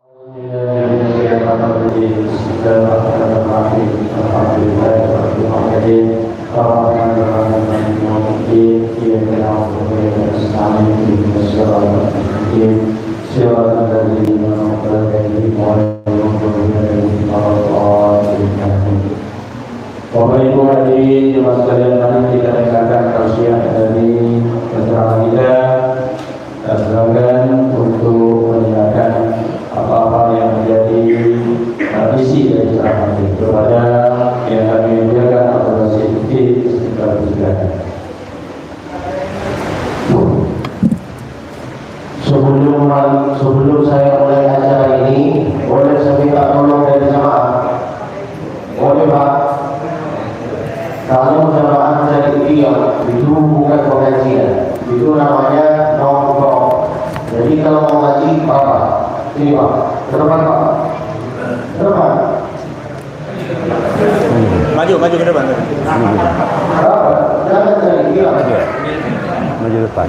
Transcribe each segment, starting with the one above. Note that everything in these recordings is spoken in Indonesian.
Bapak Ibu hadirin jemaah sekalian, mari kita dengarkan tausiah dari keterangan kita dan silakan untuk mendengarkan apa-apa yang menjadi isi dari ceramah ini kepada yang kami muliakan Abdul Rasid silakan. Sebelum saya mulai acara ini, boleh saya minta tolong dari jemaah. Boleh Pak? Kalau jemaah jadi diam, itu bukan pengajian, itu namanya nongkrong. Jadi kalau mau ngaji, Bapak, sini Pak, ke depan Pak, ke depan. Maju ke depan. Bapak, jangan jadi diam. Maju depan.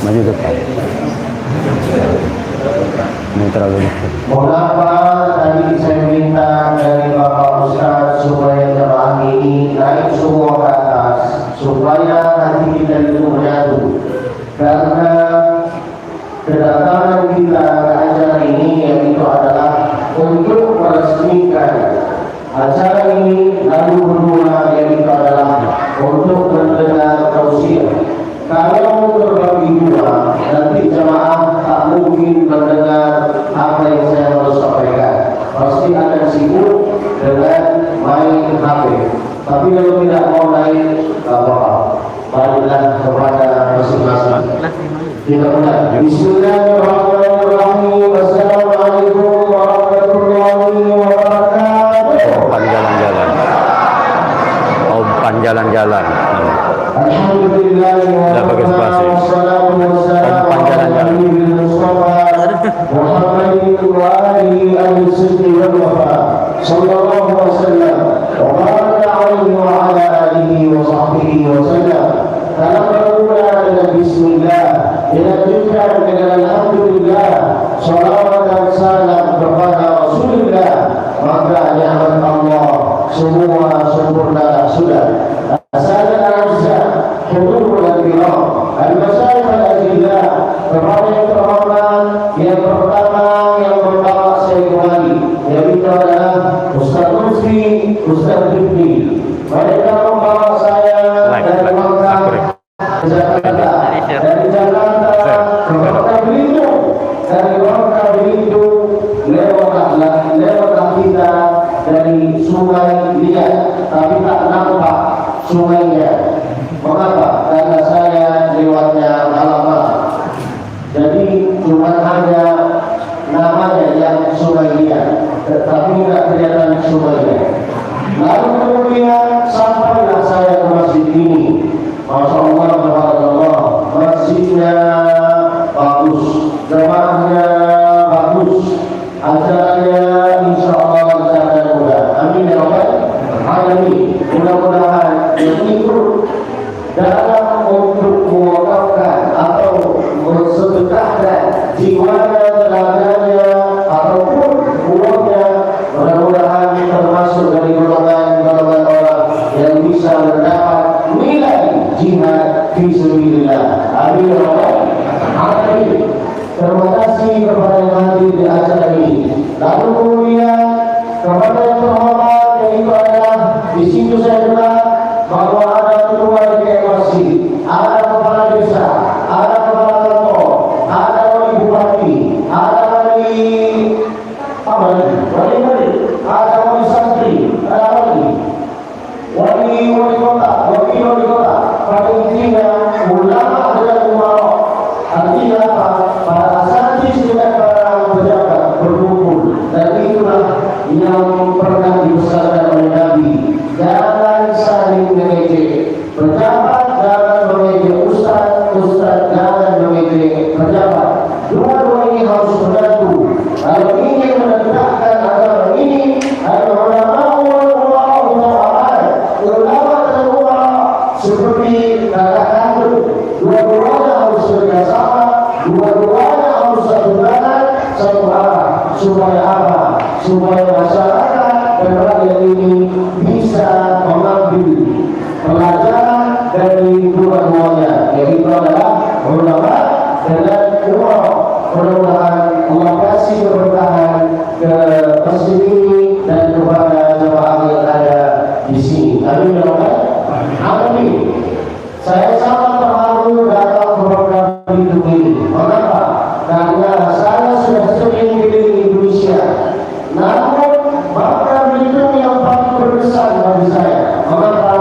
Maju depan. Ini terlalu dekat. Mengapa tadi saya minta dari Bapak Ustaz supaya jemaah ini naik semua ke atas, supaya hati kita itu menyatu. Karena kedatangan kita ke acara ini yaitu adalah untuk meresmikan acara ini, lalu kedua yaitu adalah untuk mendengar tausiah. Kalau terbagi dua, nanti jemaah tak mungkin mendengar apa yang saya harus sampaikan. Pasti akan sibuk dengan main HP. Tapi kalau tidak mau naik, tak apa-apa. Baliklah kepada masing-masing. Kita mulai. Bismillahirrahmanirrahim. Assalamualaikum warahmatullahi wabarakatuh. Umpan jalan-jalan. Alhamdulillah wassalatu wassalamu ala nabiyil mustafa Muhammadin wa alihi al-siddi wal wafa sallallahu alaihi wasallam wa baraka alaihi wa ala alihi wa sahbihi wa sallam. Dalam bermula dengan bismillah, dilanjutkan dengan alhamdulillah, salawat dan salam kepada Rasulullah, maka nikmat Allah semua sempurna sudah. Al-Masyayikh al-Ajillah, kepada yang terhormat, yang pertama saya kembali, yaitu adalah Ustaz Lutfi, Ustaz Jibri. Mereka membawa saya dari Makkah ke Jakarta, dari Jakarta ke Kota Belitung, dari Kota Belitung lewatlah kita dari Sungai Liat, tapi tak nampak sungainya. Mengapa? Karena saya lewatnya malam-malam. Jadi cuma hanya namanya yang Sungai Liat, tetapi tidak kelihatan sungainya. Lalu kemudian sampailah saya ke masjid ini. Masya Allah, subhanallah, masjidnya bagus, jemaahnya bagus, acaranya insya Allah lancar dan mudah. Amin ya rabbal alamin. Mudah-mudahan yang ikut dalam untuk mewakafkan atau bersedekahkan jiwanya, tenaganya ataupun uangnya, mudah-mudahan termasuk dari golongan-golongan orang yang bisa mendapat nilai jihad fi sabilillah. Amin ya rabbal alamin. Terima kasih kepada yang hadir di acara ini. Lalu kemudian kepada yang terhormat, yaitu adalah di situ saya dengar bahwa ada ketua DPRD, ada kepala desa, ada kepala kantor, ada wali bupati, ada wali ada wali santri, ada wali kota. Pada intinya ulama adalah umara. Artinya apa? Para asatidz dengan para pejabat berkumpul, dan itulah yang pernah dibesarkan oleh Nabi. Jangan saling mengejek pejabat, jangan mengejek ustaz jangan mengejek pejabat. Dua-dua ini harus bersatu. Kalau ingin menegakkan agama supaya apa? Supaya masyarakat dan rakyat ini bisa mengambil pelajaran dari dua-duanya, yaitu adalah ulama dan umroh. Mudah-mudahan Allah kasih keberkahan ke masjid ini dan kepada jemaah yang ada di sini. Amin ya Rabbal alamin. Saya sangat terharu datang ke program hidup ini. Mengapa? Karena saya sudah sering keliling Indonesia. Namun Bangka Belitung yang paling berkesan bagi saya. Mengapa?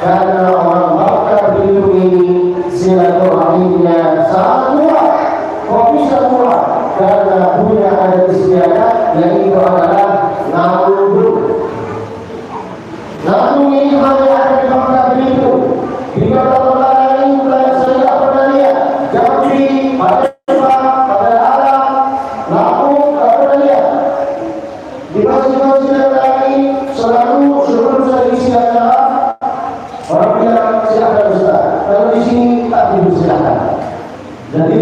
Karena orang Bangka Belitung ini silaturahimnya sangat kuat. Kok bisa kuat? Karena punya adat istiadat yang itu adalah ngalunggung. Ngalunggung ini hanya ada di Bangka Belitung. Di kota lain bukan saya tidak pernah lihat. Jambi, Palembang, pada Alam, Lampung tidak pernah lihat. Di masjid-masjid yang lain selalu sebelum saya isi acara orang bilang silakan Ustaz. Kalau di sini tak dipersilakan. Jadi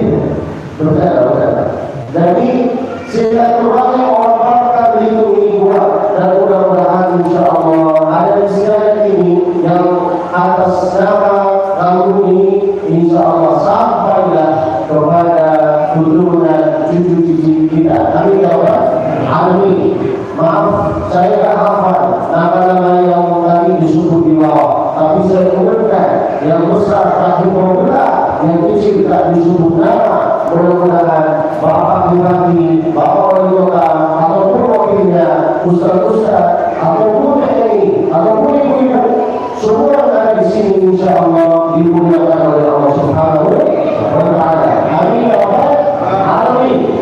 jadi silaturahmi orang Bangka Belitung ini kuat dan mudah-mudahan insya Allah ada istiadat ini yang atas nama kamu ini insya Allah sampailah kepada keturunan cucu-cucu kita. Amin ya Rabbal alamin. Maaf saya tak hafal nama-nama yang tadi disebut di bawah, tapi saya ingatkan yang besar tak diperbelah, yang kecil tak disebut nama. Mudah-mudahan Bapak Bupati, Bapak Wali Kota, ataupun wakilnya, Ustaz-Ustaz, ataupun TNI, ataupun ibu-ibu, semua yang ada di sini insya Allah dimuliakan oleh Allah Subhanahu wa Ta'ala. Amin ya Rabbal alamin.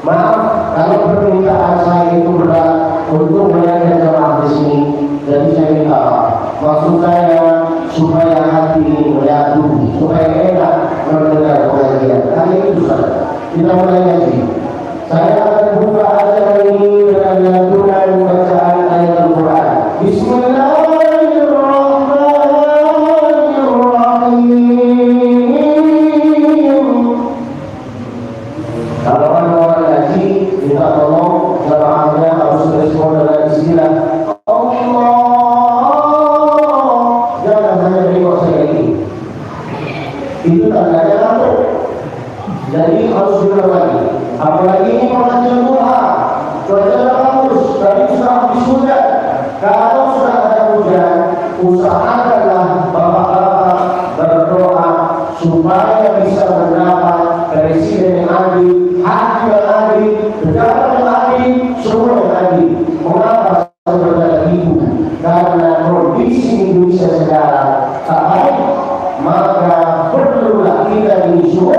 Maaf kalau permintaan saya itu berat untuk belajar jemaah di sini, jadi saya minta maaf. Maksud saya supaya hati ini menyatu, supaya enak mendengar pengajian. Kali itu saja. Kita mulai ngaji. Saya akan buka acara ini dengan melantunkan bacaan ayat Al-Quran. Bismillahirrahmanirrahim. Kalau orang ngaji, minta tolong jemaahnya harus respon dengan istilah Allah. Jangan hanya tengok saya ini. Itu tandanya ngantuk. Jadi harus benar lagi. Apalagi ini pengajian duha. Cuaca bagus, tapi sudah habis hujan. Kalau sudah ada hujan, usahakanlah bapak-bapak berdoa supaya bisa mendapat presiden yang adil, hakim yang adil, pejabat yang adil, semua yang adil. Mengapa saya berkata ibu? Karena kondisi Indonesia sekarang tak baik, maka perlulah kita ini semua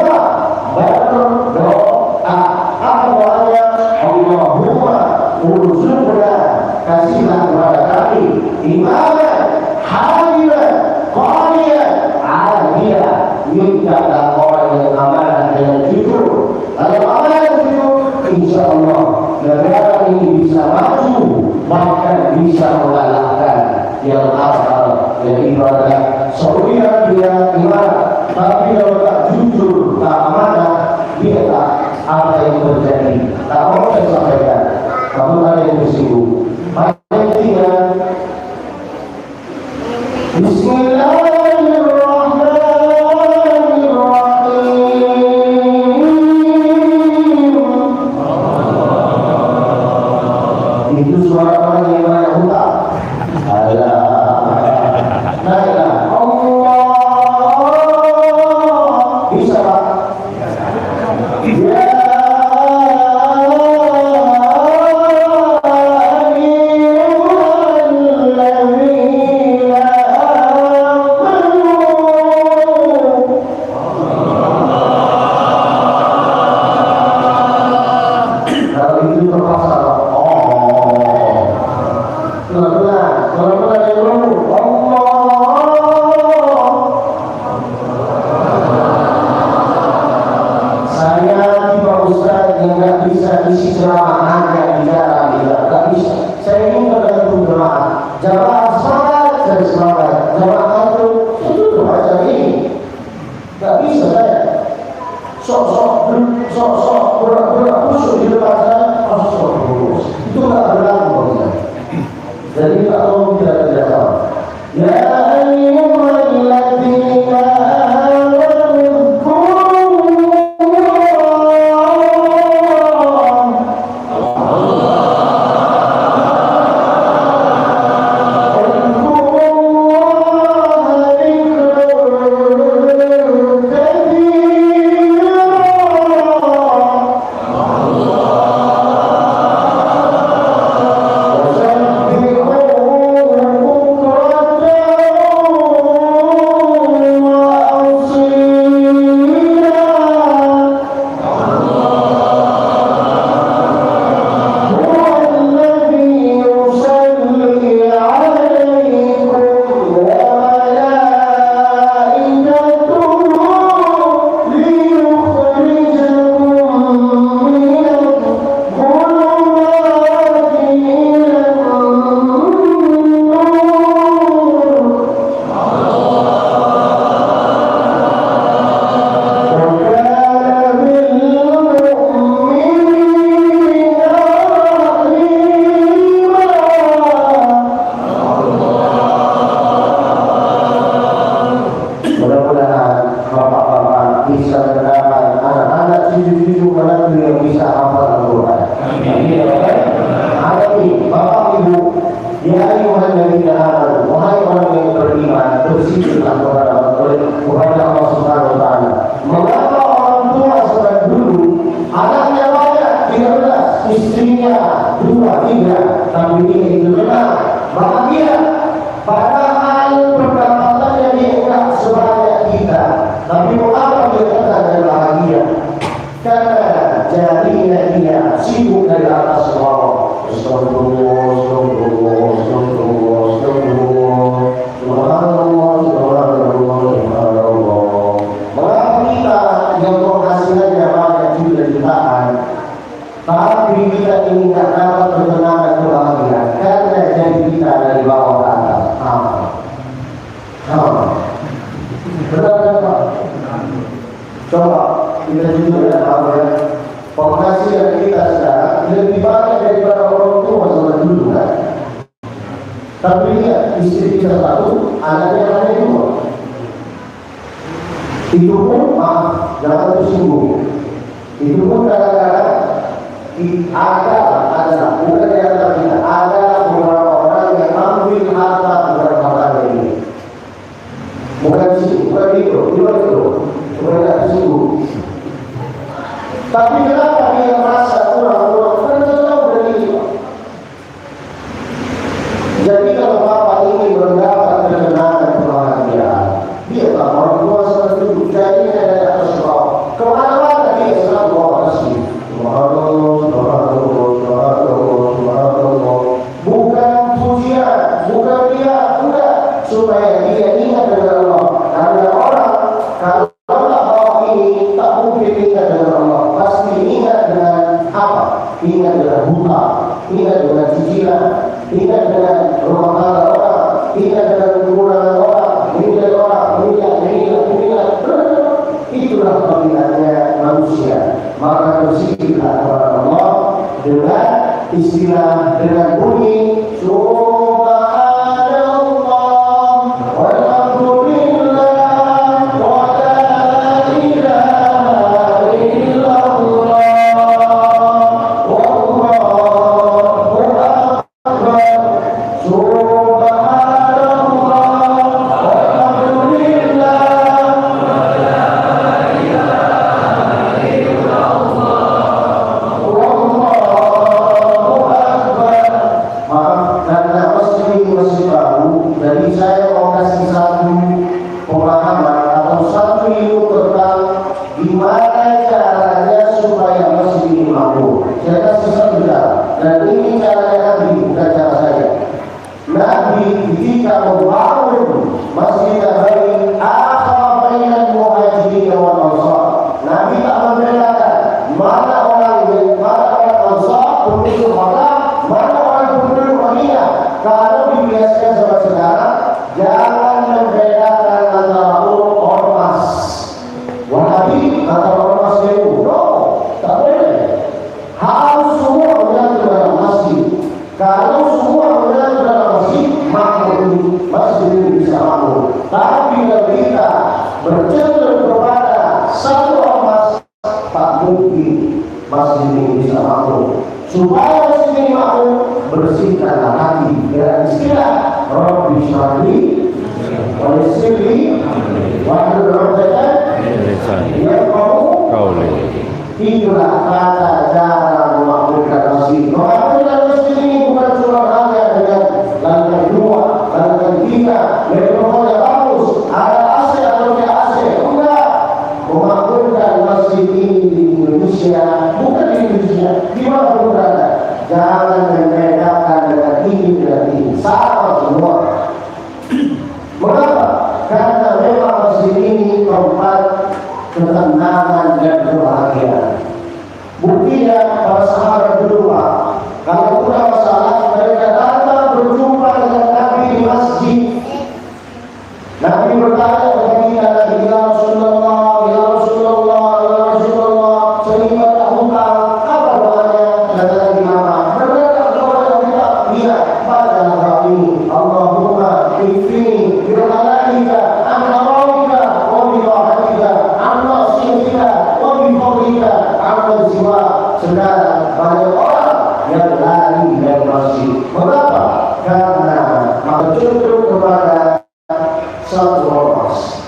berdoa. Apa doanya? Allahumma urzuqna, kasihlah kepada kami imanan, hadiran, qaniyan, adila. Mintalah orang yang amanah dengan jujur. Kalau amanah dan jujur, insya Allah negara ini bisa maju, bahkan bisa mengalahkan yang asal yang ibadah seorang dia iman. Tapi kalau tak jujur, tak amanah, dia tak apa yang terjadi. Tak mau saya sampaikan, kamu ada yang bersinggung. Paling tinggal Bismillahirrahmanirrahim. Itu suara orang yang banyak hutang. Alah, naiklah. Allah. Bisa Pak? Ya. Sok-sok pura-pura khusyuk di depan saya, Jadi kalau kita kerjasama, ya ayyuhalladzina amanu Tapi kalau kita bercenderung kepada satu ormas, tak mungkin masjid ini bisa makmur. Supaya masjid ini makmur, bersihkanlah hati dengan istilah Rabbi syrahli wa yassirli wahlul 'uqdatam min lisani. Itulah kata cara memakmurkan masjid. Memakmurkan masjid ini bukan cuma hanya dengan lantai 2, lantai 3, mikrofonnya bagus, ada AC atau tidak AC. Enggak. Memakmurkan masjid ini di Indonesia, bukan di Indonesia, di mana pun berada. Jangan membedakan dengan ini dan ini, sama semua. Mengapa? Karena memang masjid ini tempat ketenangan dan kebahagiaan. Buktinya para sahabat berdua, kalau punya masalah mereka datang berjumpa dengan Nabi di masjid. Nabi bertanya kepada kita, ya Rasulullah, ya Rasulullah, ya Rasulullah, sehingga tak buka apa doanya? Kata Nabi Muhammad, mereka kepada kita, iya, baca doa ini, Allahumma ikfini birahmatika an haramika wa bidhahatika an nasihatika wa bifadlika amma siwa. Saudara, banyak orang yang lari dari masjid. Mengapa? Karena cenderung kepada satu ormas.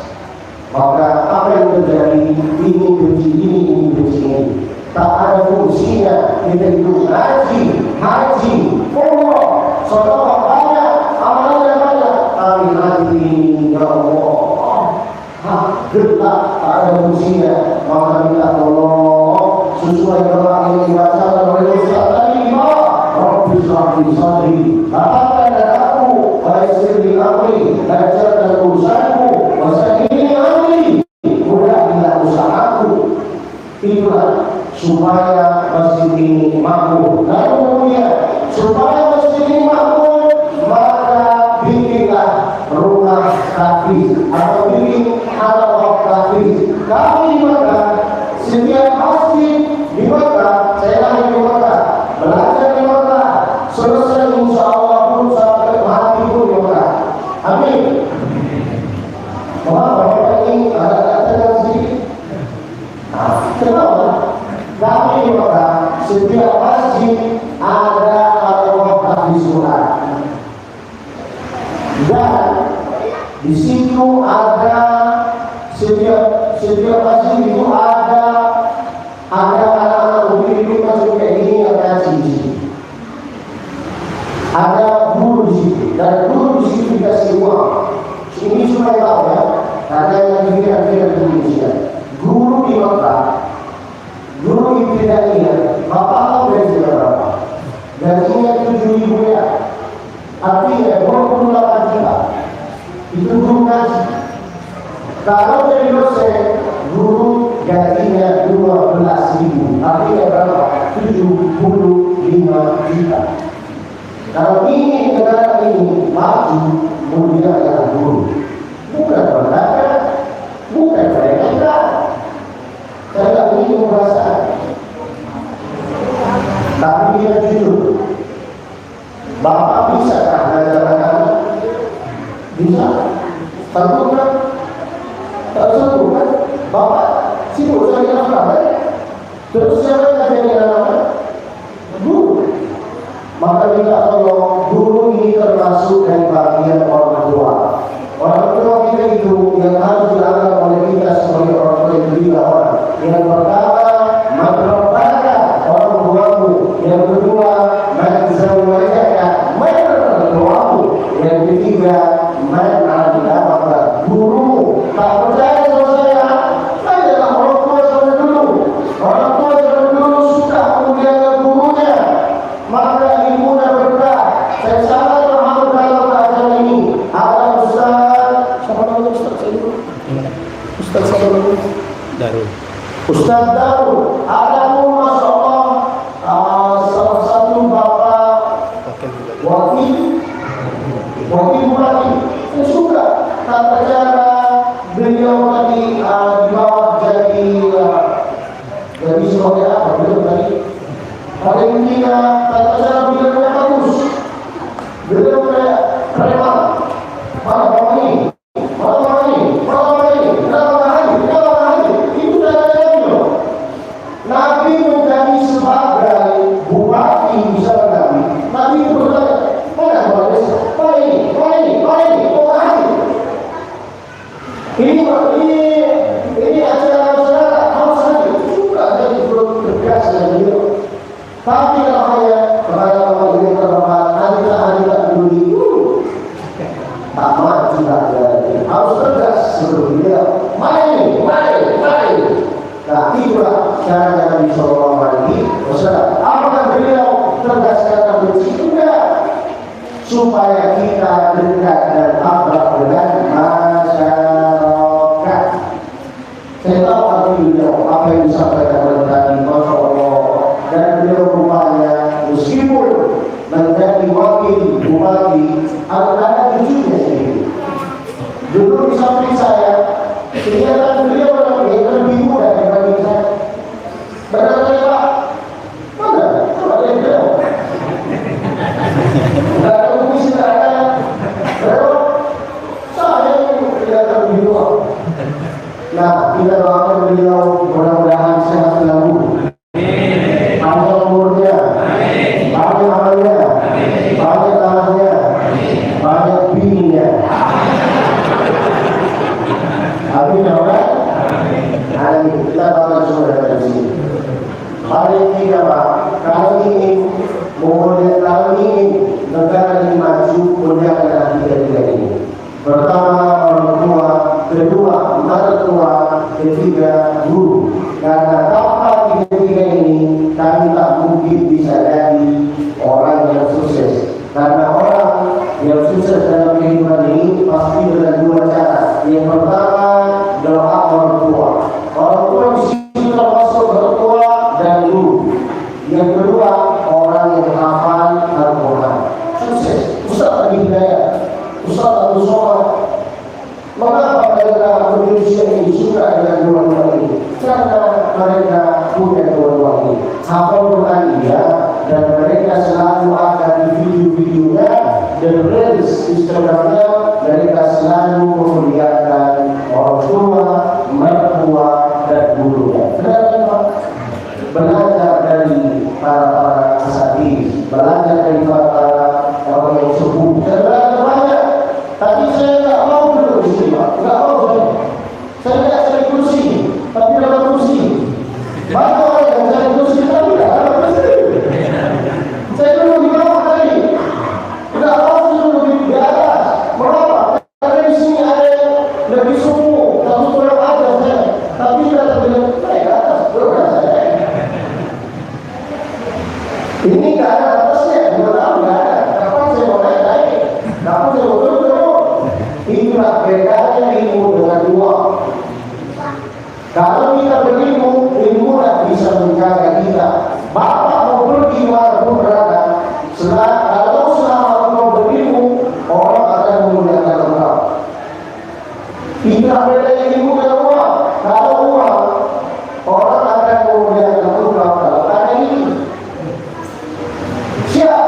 Maka apa yang terjadi, ini benci ini. Tak ada fungsinya. Kita itu haji, umrah, sedekah banyak, amalannya banyak, tapi hati ini ya Allah, gelap, tak ada fungsinya. Maka minta tolong sesuai doa yang dibaca oleh Ustaz tadi, Rabbi syrahli sadri, lapangkan dadaku, wa yassirli amri, lancarkan urusanku, wasaini amri, mudahkanlah usahaku. Itulah supaya masjid ini makmur. Lalu kemudian supaya masjid ini makmur, maka bikinlah rumah tahfiz atau bikin halaqah tahfiz. Kami di Makkah, setiap masjid di Makkah, saya lahir di Makkah, belajar di Makkah, selesai insya Allah pun sampai mati pun di Makkah. Amin. Mengapa mereka ini ada kata sedikit? Kenapa? Kami di Makkah, setiap masjid ada halaqah tahfiz Quran. Dan di situ ada setiap masjid itu ada anak-anak umur masuk kayak gini yang ngaji di situ. Ada guru di situ dan guru di situ dikasih uang. Ini supaya tahu ya, karena yang dikira-kira di Indonesia. Guru di Makkah, guru ibtidaiyah, bapak tahu gajinya berapa? Gajinya 7.000 ya. Artinya 28 juta. Itu guru ngaji. Kalau jadi dosen, guru gajinya 12.000. Artinya berapa? 75 juta. Kalau ini negara ini maju, mulia adalah guru. Bukan pedagang, bukan mereka. Saya ingin merasa, tapi dia jujur. Bapak bisa kan belajar agama? Bisa. Tentu kan? Tentu kan? Bapak sibuk cari nafkah, terus siapa yang jadi anak? Guru. Maka kita tolong, guru ini termasuk dari bagian orang tua. Orang tua kita itu yang harus dianggap oleh kita sebagai orang tua yang lebih orang. Yang pertama, madrabbaka, orang tuamu. Yang kedua, mazawwajaka, mertuamu. Yang ketiga, man 'allamaka, guru. Tak percaya sama saya? Tanyalah orang tua zaman dulu. Orang tua zaman dulu suka memuliakan gurunya. Maka ibunya berkata, saya sangat menghargai keadaan ini. Ada Ustaz, siapa namanya Ustaz saya dulu? Ustaz siapa namanya? Darul. Ustaz Darul. Ada pun Masya Allah, salah satu bapak wakil bupati. Saya suka tata cara beliau tadi di bawah jadi sebagai apa beliau tadi? Paling tidak tata cara beliau bagus. Beliau kayak preman. Mana bapak ini? Mana rumahnya, makanya kalau ini terhormat, hari tak dulu tak maju lagi, harus tegas sebelum dia mari. Nah itulah caranya Nabi Sallallahu Alaihi Wasallam. Apakah beliau tegas karena benci? Enggak, supaya kita dekat dan akrab dengan masyarakat. Saya tahu arti beliau, apa yang disampaikan oleh tadi, Masya Allah. Dan beliau rupanya meskipun menjadi wakil bupati, ada cucunya sendiri. Dulu di samping saya, kelihatan beliau lebih muda dibanding saya. Benar saya Pak? Mana? Coba lihat beliau. Tidak ada fungsi, tidak ada. Beliau, saya yang kelihatan lebih tua. Nah, kita doakan beliau mudah-mudahan sehat selalu. Panjang umurnya, banyak amalnya, banyak tanahnya, banyak bininya. Amin ya Allah. Amin. Kita doakan semua dari sini. Paling tidak Pak, kalau ingin negara ini maju, muliakan tiga ini. Pertama orang tua, kedua mertua, ketiga guru. Karena tanpa tiga ini, kami tak mungkin bisa jadi orang yang sukses. Karena orang yang sukses dalam kehidupan ini pasti dengan dua cara. Yang pertama, doa orang tua. Orang tua di sini termasuk orang tua dan guru. Yang kedua, orang yang hafal Al-Quran. Sukses. Ustaz Adi Hidayat, Ustaz Abdul Somad. Mengapa mereka Indonesia ini suka dengan dua-dua ini? Karena mereka punya dua-dua ini. Hafal Quran dia, dan mereka selalu ada di video-videonya dan reels Instagramnya. Mereka selalu memuliakan orang tua, mertua, dan gurunya. Belajar dari para asatidz, belajar dari para orang yang sepuh. Saya belajar banyak, tapi saya nggak mau duduk di sini, Pak. Nggak mau saya. Saya nggak cari kursi, tapi dapat kursi. Banyak orang yang cari kursi, tapi nggak dapat kursi. Saya dulu di bawah tadi, nggak mau duduk di atas. Mengapa? Karena di sini ada yang lebih sungguh, satu orang aja saya. Tapi tidak terbilang saya ke atas, berapa saya. Ini nggak ada batasnya, 2 tahun nggak ada. Kapan saya mau naik? Kapan saya mau turun? Inilah bedanya ilmu dengan uang. Kalau kita berilmu, ilmu bisa menjaga kita. Bapak mau pergi walaupun berada, kalau selama mau berilmu, orang akan memuliakan engkau. Inilah bedanya ilmu dengan uang. Kalau uang, orang akan memuliakan engkau. Kalau ada ini, siap.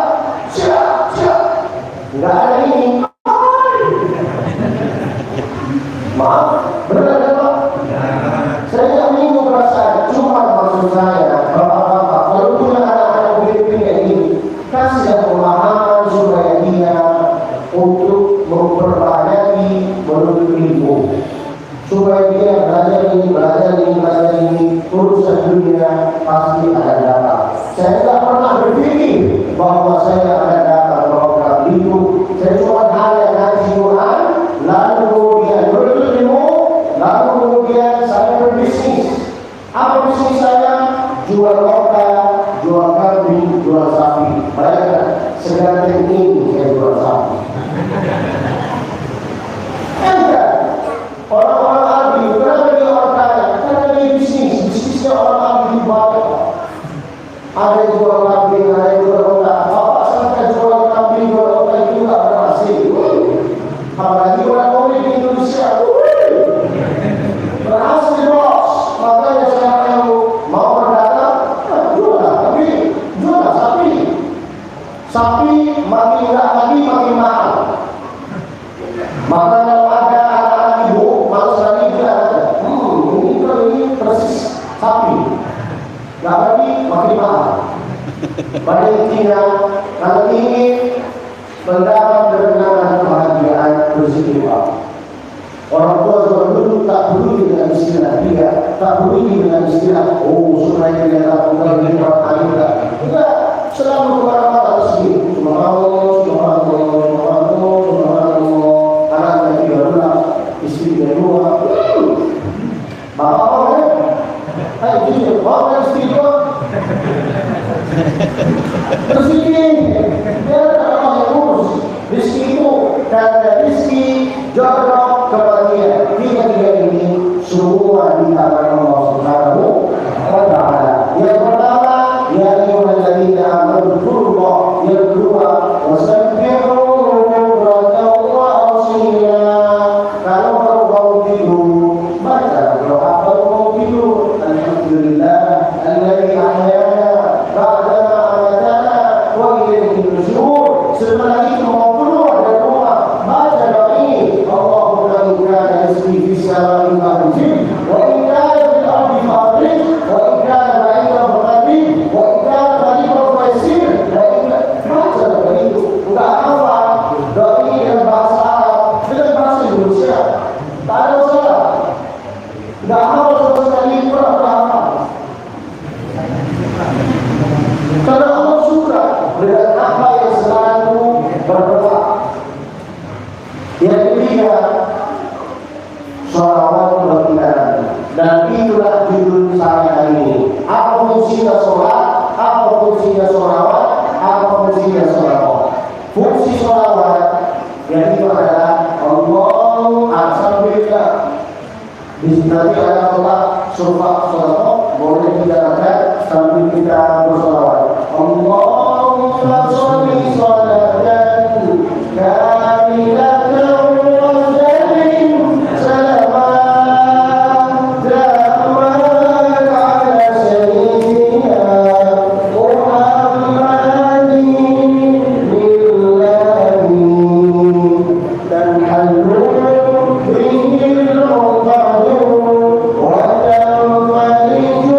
Enggak ada ini. Maaf, benar kan Pak? Saya tidak menyinggung perasaan, cuma maksud saya, Bapak-bapak, kalau punya anak-anak pemimpin kayak gini, kasih pemahaman supaya dia untuk memperbanyak menuntut ilmu, supaya dia belajar ini, urusan dunia pasti akan datang. Saya tidak pernah berpikir bahwa saya akan datang program itu. Saya cuma hanya ngaji Quran, lalu kemudian menuntut ilmu, lalu kemudian saya berbisnis. Apa bisnis saya? Jual lokal, jual kambing, jual sapi. Bayangkan, seganteng ini saya jual sapi. Enggak. Orang-orang Arab, kenapa dia orang kaya? Karena dia bisnisnya orang Arab di bawah. Ada yang jual kambing, ada yang jual otak. Bapak sampai jual kambing, jual otak itu nggak berhasil. Apalagi orang murid di Indonesia, berhasil bos. Makanya sekarang yang mau berdagang, jual sapi. Sapi makin nggak lagi makin mahal. Maka kalau ada anak-anak ibu, malas lagi dia ada. Ini persis sapi. Nggak lagi makin mahal. Pada intinya, kalau ingin mendapat ketenangan kebahagiaan beristighfar. Orang tua zaman dulu tak peduli dengan istilah dia, tak peduli dengan istilah supaya dia tak mengalami orang lain. Enggak, selama Nanti ada kotak surah sholawat boleh dijalankan sambil kita bersolawat. Allahumma sholli sholatan kamilatan wa sallim salaman daman ala sayyidina Muhammadin billahi dan halu bihil uqadu wa tanfaliju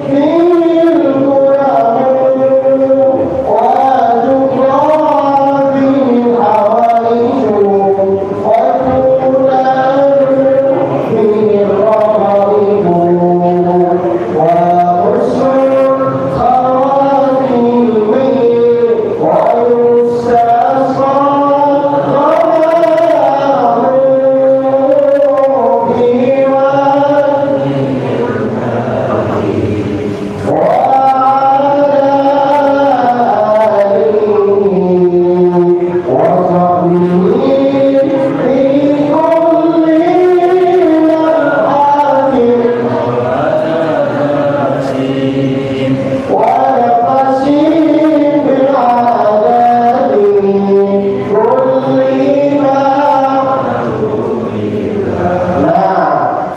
bihil qurabu wa tuqra bihil hawaiju wa tuqlabu bihil rahaibu wa usul khawatimih wa yustasqa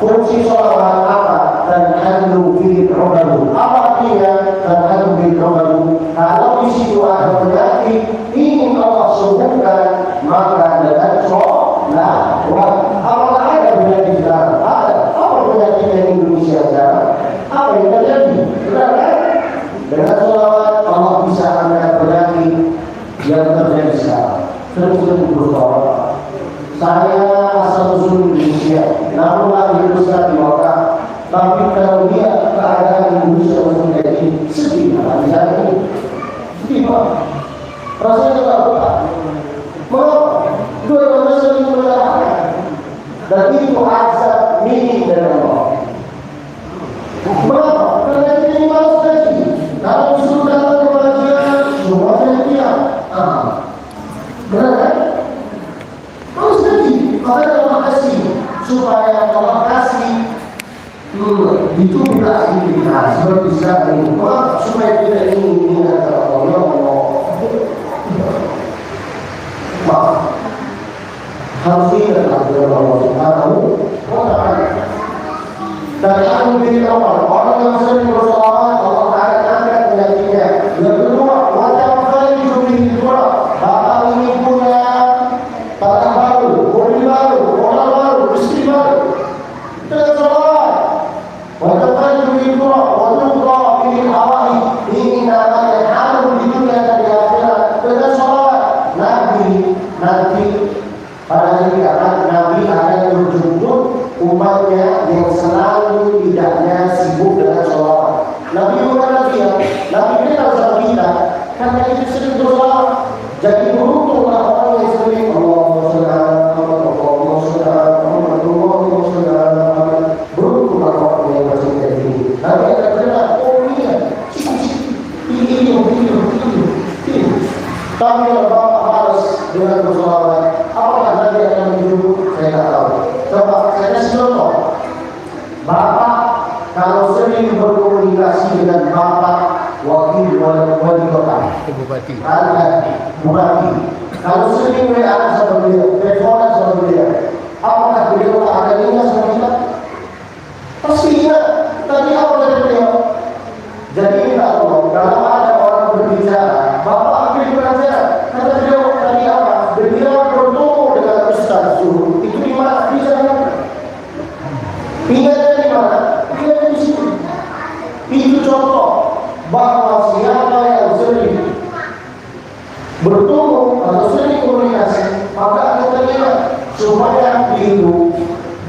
fungsi sholawat apa? Dan handu bil uqadu. Apa artinya dan handu bil uqadu? Kalau di situ ada penyakit ingin Allah sembuhkan, maka dengan sholat. Apakah ada penyakit sekarang? Ada. Apa penyakit yang Indonesia sekarang? Apa yang terjadi? Benar kan? Dengan sholawat Allah bisa angkat penyakit yang terjadi sekarang. Sering-sering bersolawat. Saya asal usul Indonesia, namun lahir besar di Makkah. Tapi kalau dia keadaan Indonesia untuk jadi sedih, di sana ini sedih pak. Rasanya tak apa. Mengapa? Dua orang sering berdarah. Dan itu azab minim dari Allah. Mengapa? Karena kita ini malas gaji. Kalau disuruh datang ke pengajian, semuanya dia. Benar kan? Makanya Allah kasih supaya Allah kasih itu kita aktivitas seperti sekarang ini. Supaya kita ini ingat Allah. Maaf, harus ingat Allah Subhanahu wa Ta'ala. Dan alhamdulillah orang yang sering bersolawat Allah akan angkat penyakitnya. Yang kedua, wajah kali jumlah dua. Bapak ini punya tanah baru, mobil baru, orang baru, istri baru. Dengan sholawat. Wajah kali jumlah dua. Wajah kali ini awali. Ini namanya harum di dunia dan di akhirat. Dengan sholawat. Nabi nanti pada hari kiamat Nabi akan menjemput umatnya yang selalu tidaknya sibuk dengan sholawat. Nabi bukan Nabi ya. Nabi ini kalau sama kita karena itu sering bersolawat. Jadi beruntunglah orang yang sering Allahumma sholli ala Muhammad, Allahumma sholli ala Muhammad, Allahumma sholli ala Muhammad. Beruntunglah orang yang bercinta ini. Nabi akan berkata, oh iya, ini. Tapi kalau Bapak harus dengan bersolawat, apakah Nabi akan menjemput? Saya tak tahu. Coba saya kasih contoh. Bapak kalau sering berkomunikasi dengan Bapak wakil wali kota, bupati. Kalau sering WA sama beliau, teleponan sama beliau, apakah beliau akan ingat sama kita? Pasti ingat. Tadi apa dari beliau? Jadi minta Allah, kalau ada orang berbicara, Bapak ambil pelajaran. Kata beliau tadi apa? Beliau bertemu dengan Ustaz Zuhur. Itu di mana? Di sana. Ingatnya di mana? Ingatnya di situ. Itu contoh bahwa siapa yang sering bertemu atau sering komunikasi, maka akan terlihat supaya itu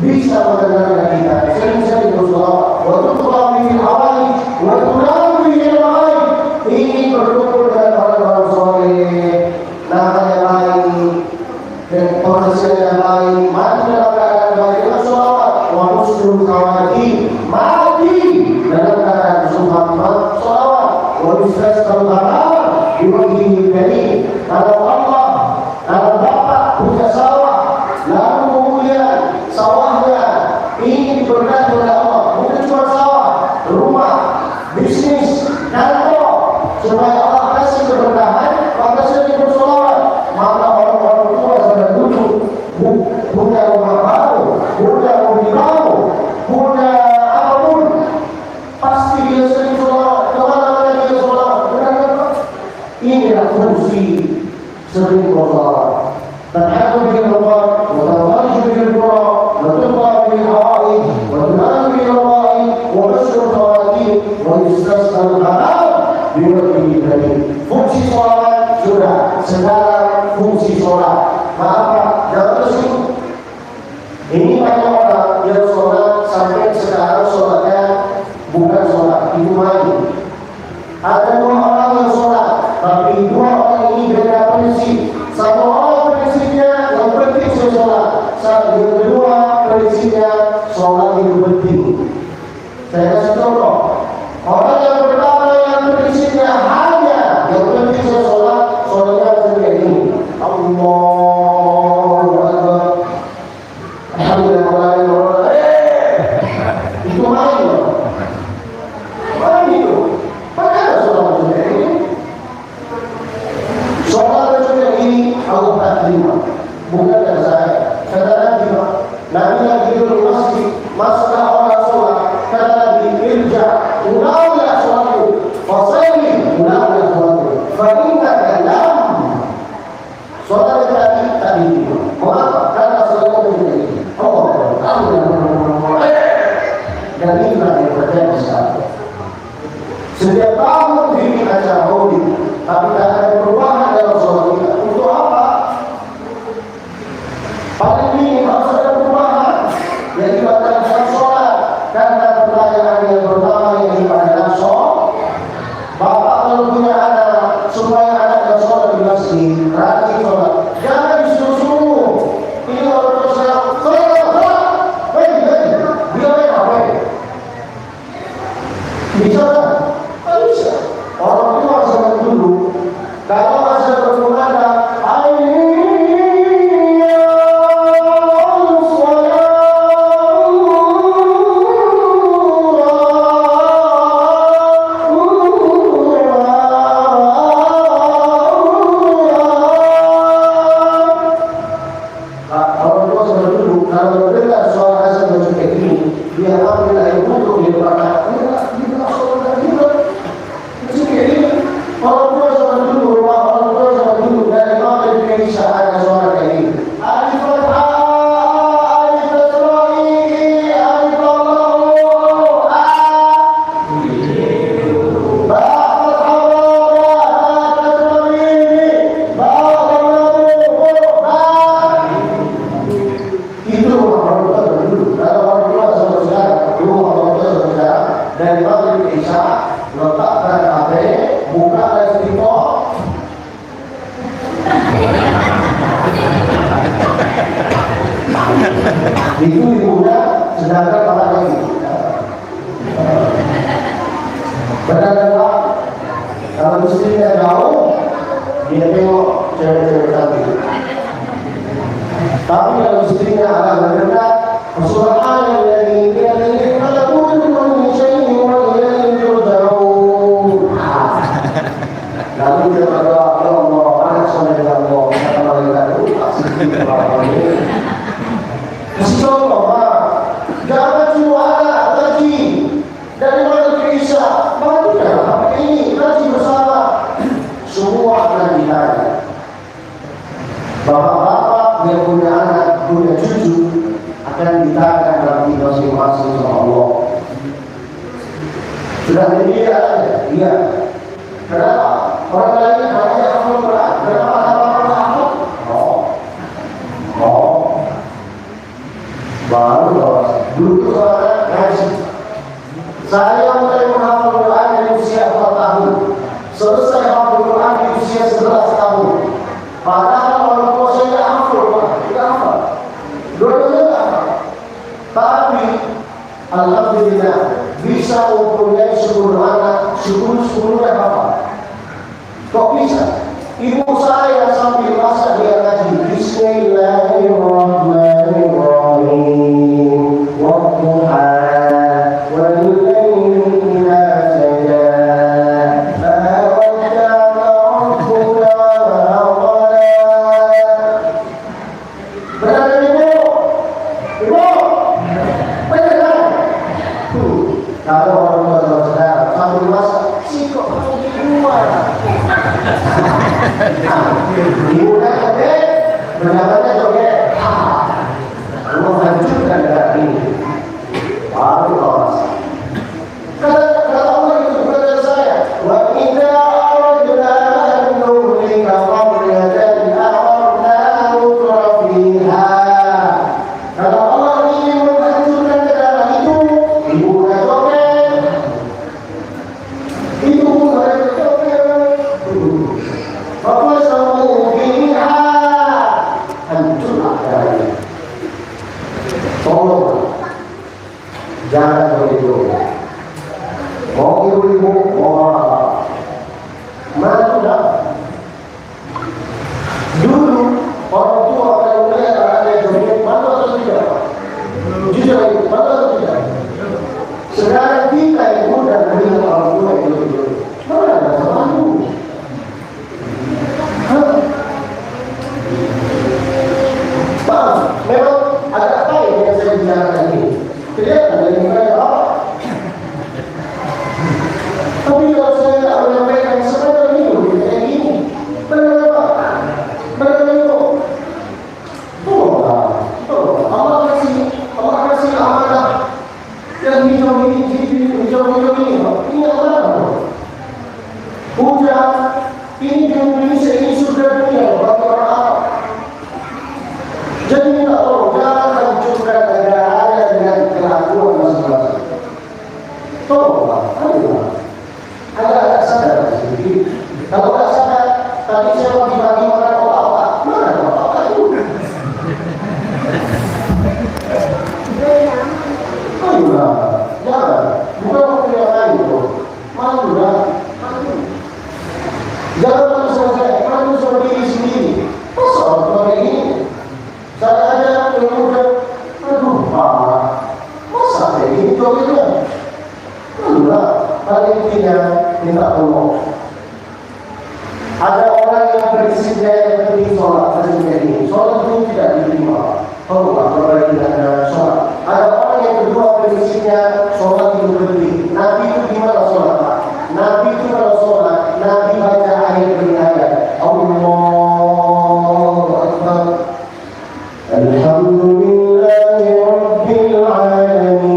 bisa mendengarkan kita. Sering-sering bersolawat. Waktu kami awali, waktu kami awali, ingin berkumpul dengan orang-orang soleh, namanya lain, dan penghasilan yang lain, mati dalam keadaan baik dengan solawat. Wa muslim kawati mati dalam keadaan subhanallah solawat. Wa bisras kalbarar diwajihi bani. Kalau Allah, kalau Bapak punya sawah, lalu kemudian sawahnya ingin Inilah fungsi sering bersalah. Terhadap bil Allah, وتضرج بالقرى وتلقى بالحوائج وتنال بالرائج وبشر الخواتيم ويستسقى الغمام بوجه الكريم. Fungsi sholat sudah, sekarang fungsi sholat. Maaf Pak, jangan tersinggung. Ini banyak orang yang sholat sampai sekarang sholatnya bukan sholat, itu main. Ada dua orang yang sholat, tapi dua orang ini beda prinsip. Satu orang prinsipnya yang penting saya sholat, yang kedua prinsipnya sholat itu penting. Saya kasih contoh. Orang yang pertama yang prinsipnya hanya yang penting saya sholat, sholatnya seperti ini. Allahu Akbar. Alhamdulillah. Itu main loh. Main itu. Bagaimana sholat seperti ini? Sholat seperti ini aku tak terima. Bukan dari saya. Kata Nabi, Nabi lagi duduk di masjid, masalah orang sholat. Kata Nabi, irja, ulangilah sholatmu. Fasalli, ulangilah sholatmu. Fa'inna kalam. Sholat tadi. Mengapa? Karena sholatmu seperti ini. Dan inilah yang terjadi sekarang. Setiap tahun bikin acara maulid, tapi tak ada perubahan dalam sholat kita. Untuk apa? Paling ini harus ada perubahan. Jadi batalkan sholat karena pertanyaan yang pertama yang adalah sholat. Bapak kalau punya anak supaya anaknya sholat di masjid, rajin sholat. Jangan disuruh-suruh. Ini orang tua saya, bisa kan? Tak bisa. Orang tua zaman dulu, kalau masa berkumandang, itu ibunya sedangkan orang lagi. Benar-benar kalau istrinya jauh, dia tengok cewek-cewek cantik. Tapi kalau istrinya agak mendekat, persoalannya dia ini kalau pun manusia ini orang yang jauh. Lalu dia berdoa, ya Allah, anak soleh Allah, kata malaikat itu pasti kasih contoh, jangan juara lagi dari mana ke Isa, bantulah ini lagi bersama, semua akan ditanya. Bapak-bapak yang punya anak, punya cucu akan ditanya nanti masing-masing sama Allah. Sudah media, iya. Kenapa? Orang lain hanya hafal Quran, kenapa hafal? Baru dulu seorang ngaji. Saya mulai menghafal Quran dari usia 4 tahun. Selesai hafal Quran di usia 11 tahun. Padahal orang tua saya tidak hafal, tidak hafal. Dua-duanya tidak hafal. Tapi alhamdulillah bisa mempunyai 10 anak, 10-10 yang hafal. Kok bisa? Ibu saya sambil masak dia ngaji Bismillahirrahmanirrahim Wadduha wal-layli idza saja ma wadda'aka rabbuka wa ma qala. Benar ibu? Ibu? Benar kan? Kalau orang tua saudara sambil masak, sih kok mau di luar? Kenyamannya joget, menghancurkan negara ini. Baru awas. Kata Allah itu kepada saya, wa inna aradna an nuhlika qaryatan amarna mutrafiha. Kalau Allah ingin menghancurkan negara itu, ibu joget, ibu joget, apa samu fiha, hancurlah negara ini. Tolong, jangan begitu. Mau ibu-ibu, mau apa? Mana sudah? Dulu orang tua akan melihat anaknya joget, malu atau tidak? Jujur, malu atau tidak? Sekarang kita ibu dan melihat orang tua itu joget, mana ada malu? Bang, memang agak baik yang saya bicarakan ini. Kelihatan dari muka apa? Tapi kalau saya tidak menyampaikan sebenarnya hidup kayak gini, bagaimana? Allah kasih amanah yang hijau ini, ini amanah. Hujan, ini di Indonesia ini sudah dunia bagi orang Arab. Jadi minta tolong jangan hancurkan negaranya dengan kelakuan masing-masing. Tolonglah, ayolah. Agak sadar sedikit. Kalau tak sadar, tadi saya bagi-bagi makan opak-opak. Mana opak-opak itu? Ayolah, jangan. Bukan waktu yang lain itu. Malulah. Jangan malu sama diri sendiri. Masa orang tua kayak gini? Saya aja yang muda. Aduh, parah. Masa kayak gini jogetnya? Malulah. Paling tidak minta tolong. Ada orang yang prinsipnya yang penting sholat ini. Sholat itu tidak diterima. Tolonglah kalau tidak ada sholat. Ada orang yang kedua prinsipnya sholat itu penting. Nabi itu gimana sholat? Nabi itu kalau sholat, Nabi baca ayat demi ayat. Allahu Akbar. Alhamdulillahi Rabbil Alamin.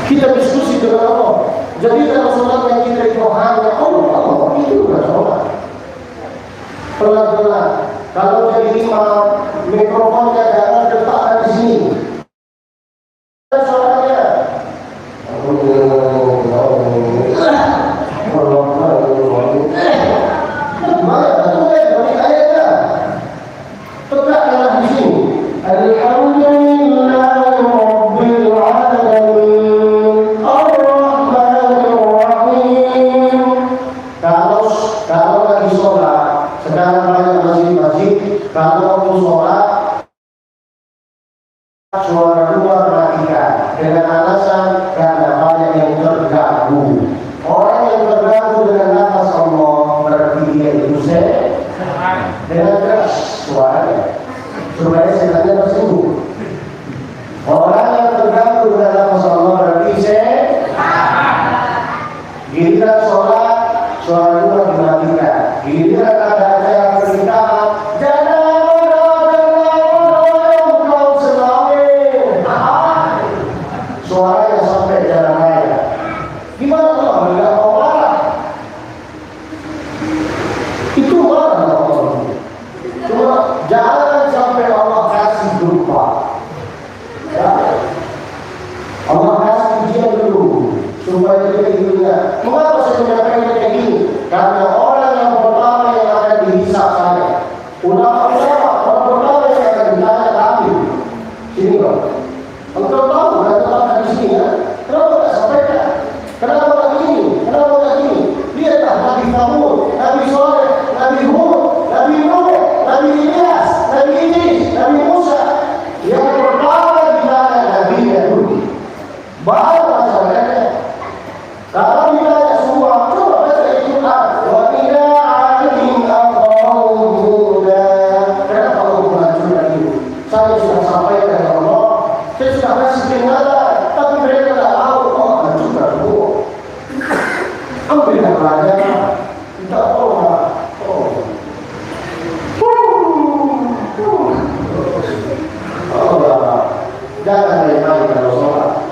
Kita diskusi dengan Allah. Jadi kalau sholat yang kita itu hanya Allah, itu bukan sholat. Pelan-pelan. Kalau jadi imam, mikrofonnya jangan letakkan di sini. Sholatnya. Tegaklah di sini. Alhamdulillah. Kalau lagi sholat, sekarang banyak masjid-masjid, kalau mau sholat, suara luar matikan dengan alasan karena banyak yang terganggu. Orang yang terganggu dengan nafas Allah berarti dia itu dengan keras suaranya supaya setannya tersinggung. Orang yang terganggu dengan nafas Allah berarti giliran sholat suara luar dimatikan. Giliran ada acara pernikahan, jangan kau selamin. Suaranya sampai jalan raya. Gimana kalau enggak mau marah? Itu marah Allah. Cuma jangan sampai Allah kasih berupa. Ya. Allah kasih ujian dulu supaya kita hidupnya. Mengapa saya menyampaikan kayak gini? Karena orang yang pertama yang akan dihisap saya, orang pertama yang akan ditanya kami. Sini Pak. Engkau tahu kan tempat di sini ya? Kenapa tak sampaikan? Kenapa tak gini? Kenapa tak gini? Lihatlah Nabi Thamud, Nabi Saleh, Nabi Hud, Nabi Nuh, Nabi Ilyas, Nabi Idris, Nabi Musa. Yang pertama ditanya Nabi dulu. Baru masalahnya. Kalau ditanya semua, coba baca Al-Quran. Wa ambilkan pelajaran, kita jangan main-main kalau sholat.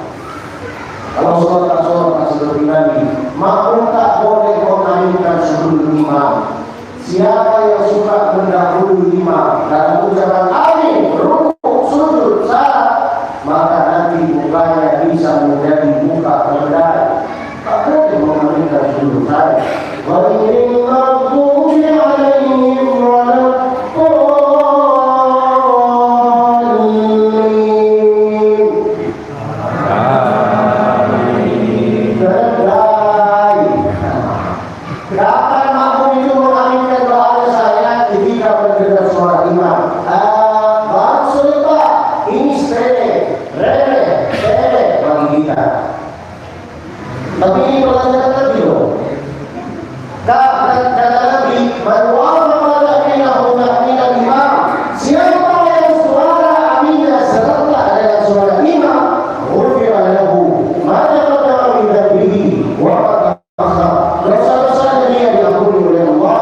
Kalau sholat tak seperti Nabi. Makmum tak boleh mengaminkan sebelum imam. Siapa yang suka mendahului imam dalam ucapan amin, rukuk, sujud, salat, maka nanti mukanya bisa menjadi muka keledai. Tak boleh mengaminkan sebelum saya. Ghairil maghdubi alaihim kapan makmum itu mengaminkan doa saya ketika mendengar suara imam? Baru selesai. Ini sepele bagi kita. Tapi ini pelajaran Nabi loh. Kata Nabi, "Man wafaqa ta'minahu ta'mina imam." Siapa yang suara aminnya serta dengan suara imam, ghufira lahu ma taqaddama min dhanbihi wa ma ta'akhkhara. Dosa-dosanya dia diampuni oleh Allah.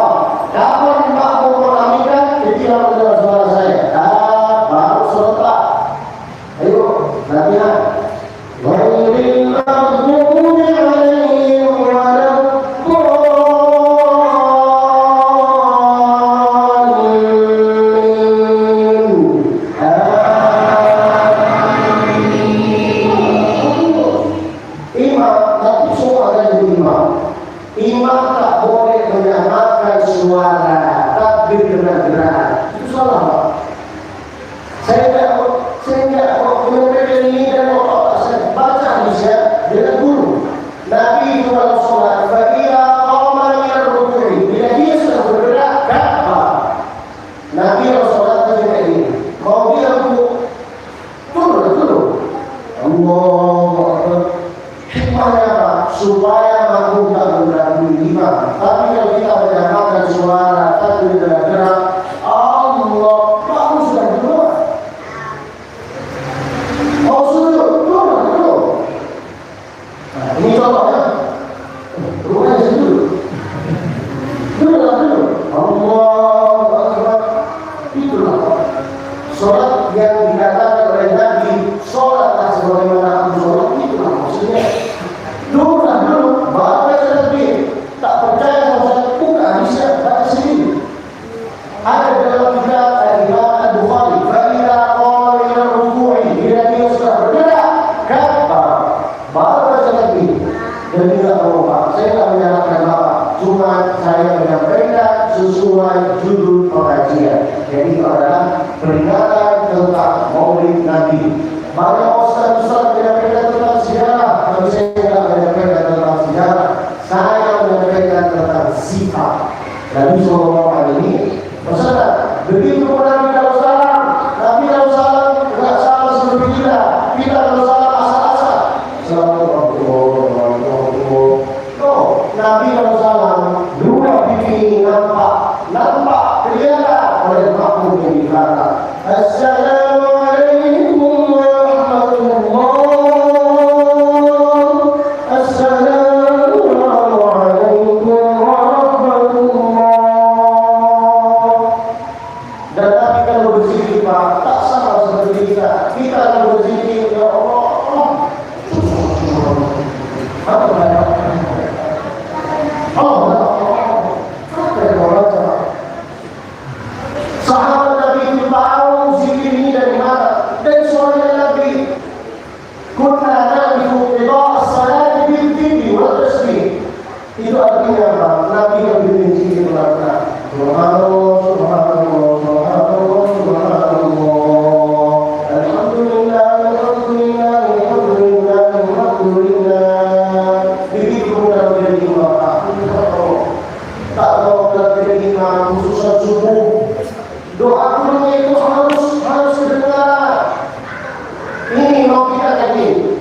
Kapan makmum mengaminkan? Ketika mendengar suara saya. Baru selesai. Ayo, latihan. Ghairil maghdubi alaihim imam tak boleh menyamakan suara takbir dengan gerakan. Itu salah, Pak. Saya tidak mau menyampaikan ini dan saya baca hadisnya dengan guru. Nabi itu kalau sholat, fa'ila qama min ar-ruku'i, bila dia sudah bergerak kabar. Nabi kalau sholat tadi kayak gini. Mau dia turun. Allahu Akbar. Hikmahnya apa? Supaya makmum tak mendahului imam. Tapi kalau kita menyamakan suara takbir dengan gerak, Allah, makmum sudah keluar. Mau sujud, turun. Nah, ini contohnya. Rumahnya sujud. Dulu. Allahu Akbar. Itulah sholat yang dikatakan oleh Nabi, sholatlah sebagaimana aku sholat. Itulah maksudnya. Dulu, baru baca takbir. Tak percaya kalau saya buka hadisnya, baca sendiri. Ada dalam kitab Al-Imam Al-Bukhari, fa'ila qama min ar-ruku'i, bila dia sudah bergerak kabar, baru baca takbir. Dan tidak apa-apa, saya tak menyalahkan Bapak, cuma saya menyampaikan sesuai judul pengajian. Jadi itu adalah peringatan tentang Maulid Nabi. Banyak ustaz-ustaz menyampaikan tentang sejarah, tapi saya tidak menyampaikan tentang sejarah. Saya menyampaikan tentang sifat. Nabi SAW bersabda, begitu Nabi kalau salam, Nabi kalau salam tidak salam seperti kita. Kita kalau salam asal-asal. Assalamualaikum. Nabi kalau salam dua pipi nampak kelihatan oleh makmum yang di belakang. Assalamualaikum warahmatullah. Assalamualaikum warahmatullah. Dan Nabi kalau berzikir, Pak, tak sama seperti kita. Kita kalau berzikir, ya Allah, sahabat Nabi itu tahu zikir ini dari mana. Dan suara Nabi, kunna na'rifu qida' as-salati bil-dhikri wa tasbih. Itu artinya apa? Nabi yang benci itu apa? Subhanallah, subhanallah, subhanallah, subhanallah. Alhamdulillah, alhamdulillah, alhamdulillah, alhamdulillah. Begitu mudah menjadi imam. Tak mau menjadi imam khususan subuh. Doa kulinya itu harus kedengaran. Ini mau kita tadi.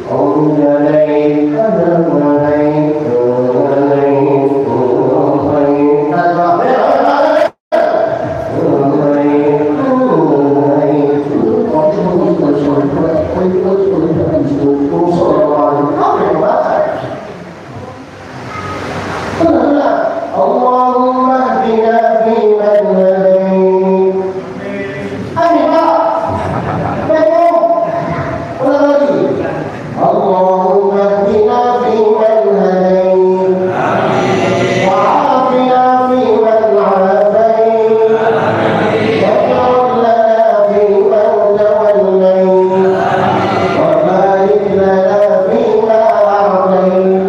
Allahumma hdina fi man hadait. Amin Pak. Baik. Ulang lagi. Allahumma hdina fi man hadait. Wa afina fi man afait. Wa tawallana fi man tawallait. Wa barik lana fi ma a'tait.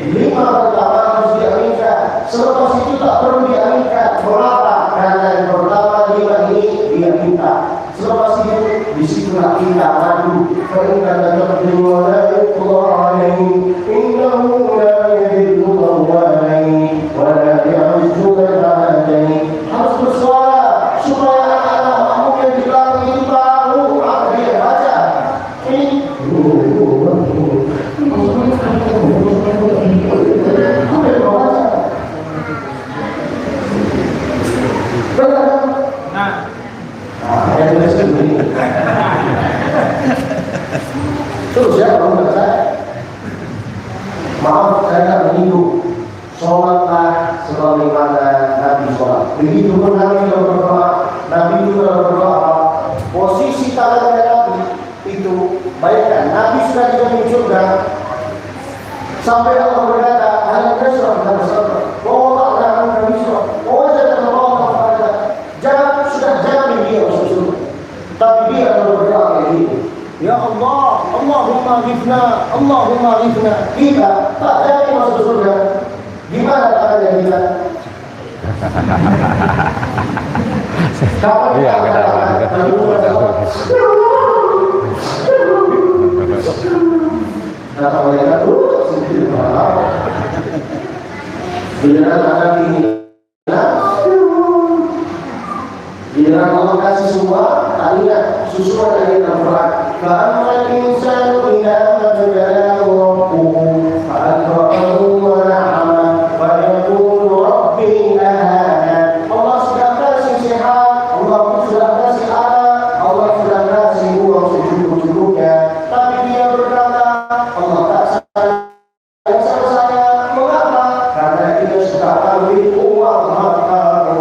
Lima pertama harus diaminkan. Selepas itu tak perlu diaminkan. Mengapa? Karena yang pertama lima ini dia minta. Selepas itu disitulah kita maju. Fa'inna taqdimu wa la yuqda alaihi. Innahu la yadillu alaihi wa la ya'izzu alaihi. Harus bersuara supaya anak-anak makmum yang di belakang itu tahu apa dia baca. Ini yang tuliskan begini. Terus ya, kalau enggak saya, maaf saya tidak menyinggung. Sholatlah sebagaimana Nabi sholat. Begitu pun Nabi kalau berdoa, Nabi itu kalau berdoa, posisi tangannya Nabi itu, bayangkan Nabi sudah di surga. Sampai Allah berkata, hal kasrah dan sabar. Allah akan kami surah. Wajah Allah kepada. Jangan dia masuk surga. Tapi dia kalau berdoa kayak gini. Ya Allah, Allahumma ghifna. Kita tak jadi masuk surga. Gimana caranya kita? Kapan Iya, kata mereka giliran anak ini, giliran Allah kasih semua, tadinya susuan dari Al-Quran. Fa'amal insanu idza mabtalahu rabbuhu fa'akramahu wa na'ama wa yaqulu rabbi ahana. Allah sudah kasih sehat, Allah sudah kasih anak, Allah sudah kasih uang secukup-cukupnya, tapi dia berkata Allah tak sayang sama saya. Mengapa? Karena dia suka ambil uang harta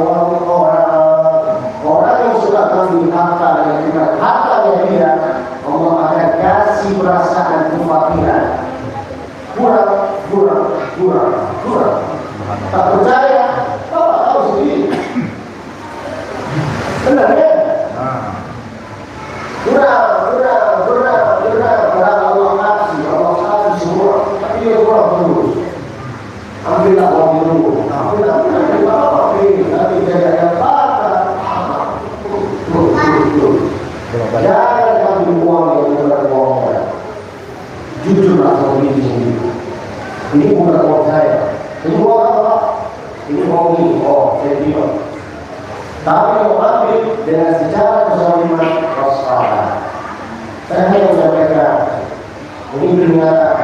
orang yang suka ambil harta yang bukan hartanya dia. Allah akan kasih perasaan kefakiran. Kurang. Tak percaya? Bapak tahu sendiri. Benar ya? Kurang. Allah kasih semua, tapi dia kurang terus. Ambillah uang dulu. Ambillah nanti jaga yang patah. Jangan ambil uang yang bukan uang. Jujurlah sama diri sendiri. Ini bukan uang saya. Ini uang apa? Ini uang ini. Oh, saya terima. Tapi kalau ambil dengan secara kezaliman, wassalam. Saya hanya menyampaikan. Ini peringatan.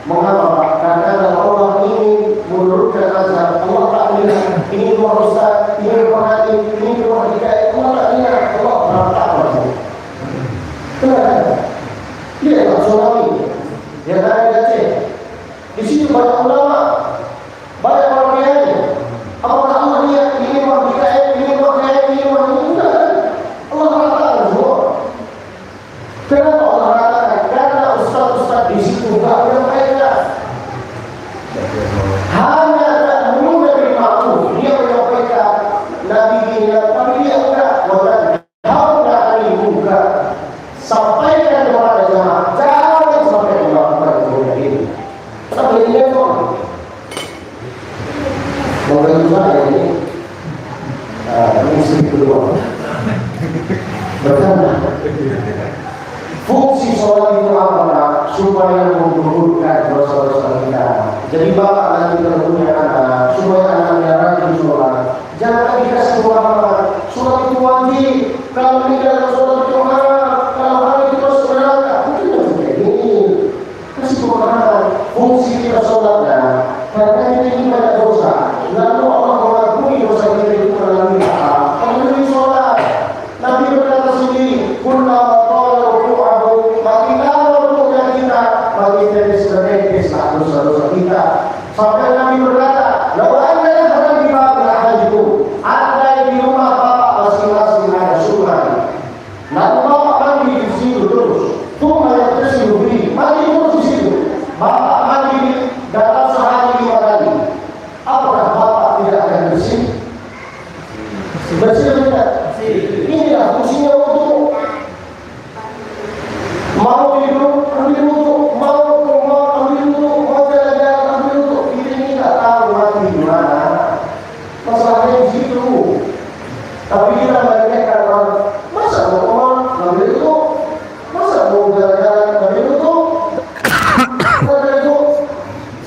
Mengapa Pak? Karena kalau Allah ingin menurunkan azab, Allah tak lihat. Ini dua ustaz, ini dua hakim, ini dua hikayat. Allah tak lihat. Allah berantak lagi. Kenapa? Dia tak tsunami. Dia tak ada Aceh. Di situ banyak ulama, banyak orang kiai. Apakah Allah lihat ini dua hikayat, ini dua hikayat, ini dua hikayat? Allah berantak semua. Kenapa Allah katakan? Karena ustaz-ustaz di situ tak menyampaikan. Hanya tak mudah bermakmum. Dia menyampaikan Nabi ini, tapi dia enggak. Kau tak ini buka. Sampaikan kepada jemaah. Jangan sampai melakukan kemudian ini. Tapi ini pun membantu saya ini. Misi kedua. Berkata. Fungsi sholat itu apa? Supaya menggugurkan dosa-dosa kita. Jadi bapak nanti punya anak, supaya anaknya rajin sholat. Jangan dikasih pemahaman. Sholat itu wajib. Kalau tidak sholat itu haram. Kalau haram itu harus neraka. Mungkin kayak gini. Kasih pemahaman. Fungsi kita sholatnya. Karena kita ini banyak dosa. Lalu Allah mengakui dosa kita itu melalui apa? Melalui sholat. Nabi berkata sendiri, kullama makin kalau rukunya kita, makin dari sebagai dosa-dosa kita. Sampai Maka Nabi berkata, "Lau anna ahlan di babi ahadikum." Andai di rumah bapak masing-masing ada sungai. Lalu bapak mandi di situ terus. Tunggu yang tersebut beri. Mandi terus di situ. Bapak mandi dalam sehari 5 kali. Apakah bapak tidak akan bersih? Bersih atau tidak? Inilah fungsinya untuk mau hidup, ambil untuk mau ambil untuk mau jalan-jalan, ambil untuk. Kita ini tak tahu mati di mana. Masalahnya di situ. Tapi kita mereka orang, masa mau ambil itu, masa mau jalan-jalan ambil itu. Karena itu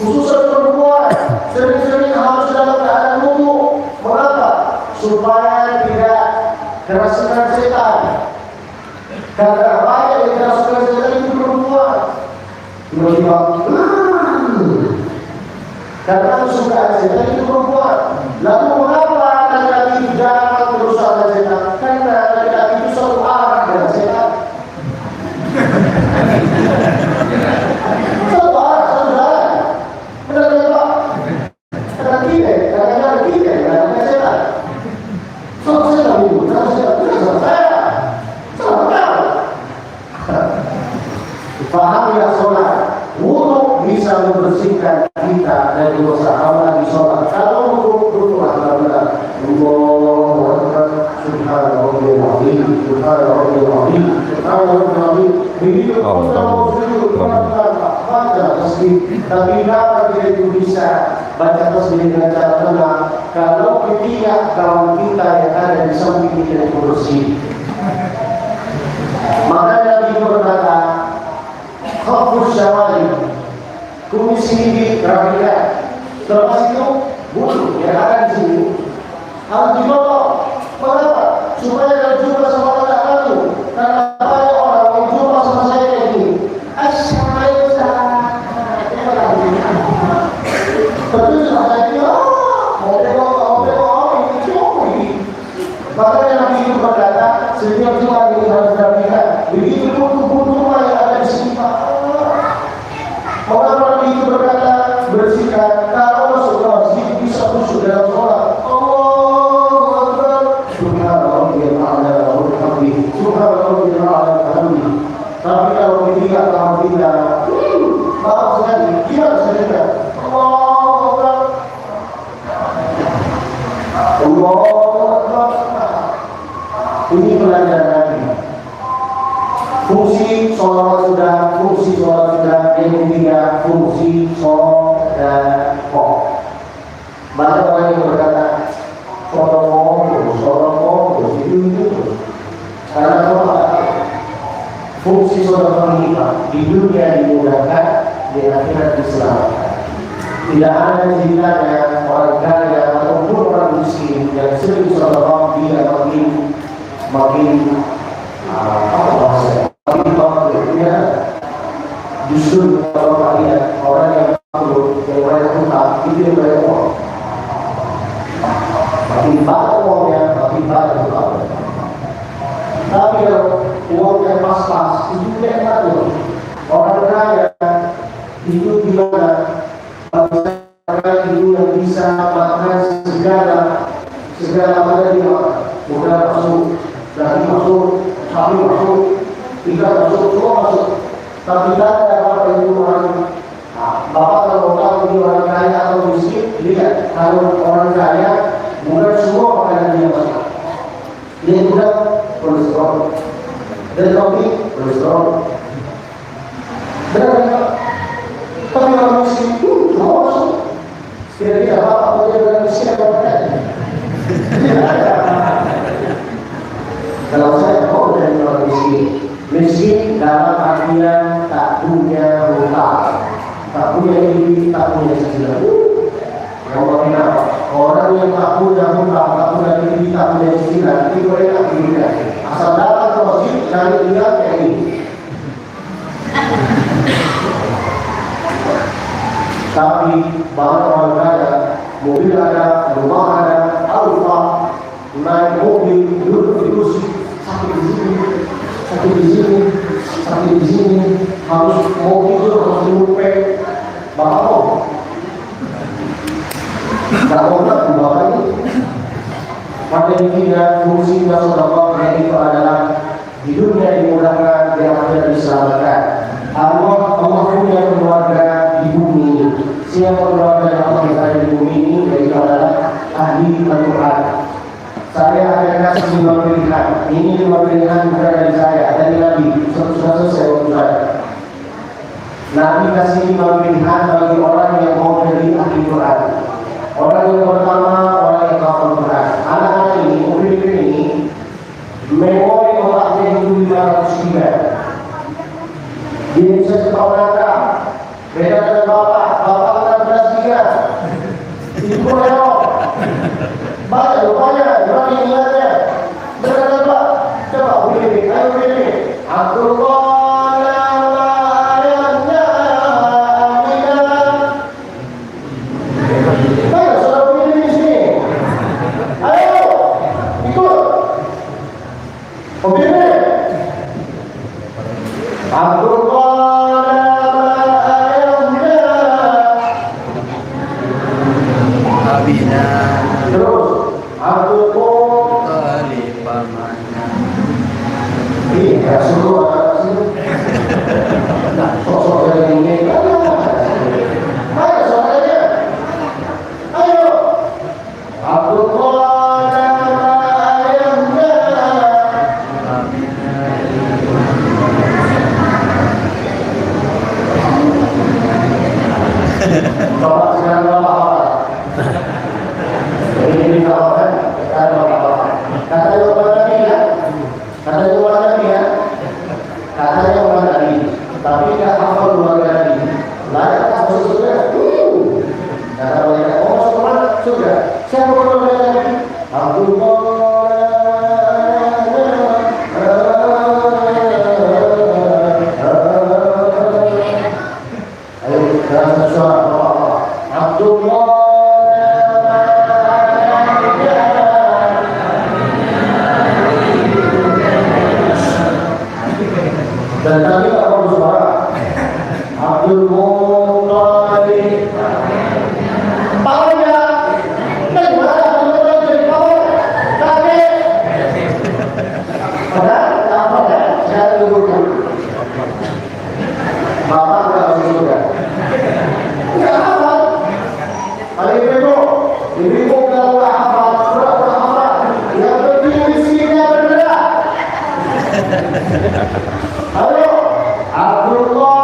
khususan perempuan sering-sering harus dalam keadaan wudu. Mengapa? Supaya tidak kerasukan setan. Karena banyak yang kerasukan setan itu perempuan. Tiba-tiba, karena kesukaan setan itu perempuan. Lalu mengapa laki-laki itu jarang berusaha dengan setan? Karena laki-laki itu selalu arah dengan setan. Selalu arah, selalu jalan. Benar-benar Pak. Karena kita, karena setan. Sama saya ibu, sama saya, sama saya, sama kau. Pahamilah sholat. Wudu bisa membersihkan kita dari dosa. Apalagi sholat. Kalau wudu benar-benar Allahu Akbar, Subhanallahil Azim, Subhanallahil Azim, Subhanallahil Azim. Begitu kita mau sujud, baca tasbih. Tapi kenapa kita itu bisa baca tasbih dengan cara tenang? Kalau ketika kawan kita yang ada di samping kita itu bersih. Maka Nabi berkata, khafus syawali, kumis gigi rapikan. Terlepas itu bulu yang ada di sini harus dipotong. Mengapa? Supaya kalau jumpa sama orang lalu. Karena banyak orang yang jumpa sama saya kayak gini. Assalamualaikum. Betul saya kira, mau tengok ini. Makanya Nabi itu berkata, setiap Jumat ini harus dirapikan. Begitu butuh yang ada di sini. Mengapa Nabi itu berkata bersihkan? Kalau masuk ke masjid bisa khusyuk dalam sholat. Allahu Akbar. Subhanallahil a'la wa bihamdihi. Subhanallahil a'la wa bihamdihi. Tapi kalau ketika kamu tidak, maaf sekali, gimana saja? Allahu Akbar. Allahu Akbar. Ini pelajaran Nabi. Fungsi sholat sudah, yang ketiga fungsi sodaqah. Banyak orang yang berkata sodaqah, itu. Karena apa? Fungsi sodaqah kita di dunia dimudahkan, di akhirat diselamatkan. Tidak ada ceritanya orang kaya ataupun orang miskin yang sering sodaqah dia makin apa bahasa? Justru kalau kalian orang yang makhluk yang banyak hutang itu yang banyak uang. Makin banyak uangnya, makin banyak hutang. Tapi kalau uangnya pas-pas, itu tidak enak. Orang kaya itu gimana? Orang itu yang bisa makan segala mana dia makan. Udah masuk, daging masuk, sapi masuk, ikan masuk, semua masuk. Tapi tak ada apa itu orang. Bapak kalau tahu ini orang kaya atau miskin, lihat kalau orang kaya bukan semua makanan dia masak. Dia juga kolesterol, dan kopi kolesterol. Benar tak? Tapi orang miskin semua masuk. Kira-kira bapak boleh orang miskin atau tidak? Tidak ada. Kalau saya mau dari orang miskin dalam artian tak punya hutang, tak punya ini, tak punya cicilan. Orang yang tak punya hutang, tak punya ini, tak punya cicilan, itu mereka pilihkan. Asal datang ke masjid, cari dia kayak ini. Tapi banyak orang kaya, mobil ada, rumah ada, alfa, naik mobil, duduk di kursi, sakit di sini. Sakit di sini, harus mau tidur, harus lupa. Bapak Nggak obat bapak ini. Pada intinya fungsi sedekah yaitu adalah di dunia dimudahkan, di akhirat diselamatkan. Allah punya keluarga di bumi ini. Siapa keluarga yang Allah berada di bumi ini yaitu adalah ahli Al-Quran. Saya akan kasih 5 pilihan. Ini 5 pilihan bukan dari saya, dari Nabi. Sudah selesai waktu saya. Nabi kasih 5 pilihan bagi orang yang mau jadi ahli Quran. Orang yang pertama, orang yang hafal Quran. Anak-anak ini, murid-murid ini, memori otaknya itu 500 GB. Dia bisa sekolah beda dengan bapak 16 GB. Itu lewat. Banyak rupanya, berani ingatnya. Berani apa? Coba begini, ayo begini. Dan kami tak perlu suara. Abdul Muttalib. Powernya, kan gimana Abdul Muttalib jadi power? Kakek. Apa ya? Saya tunggu. Bapak nggak harus juga. Nggak hafal. Kalau ibu kalau nggak hafal, sudah hafal. Yang penting miskinnya berbeda. Halo, Abdullah.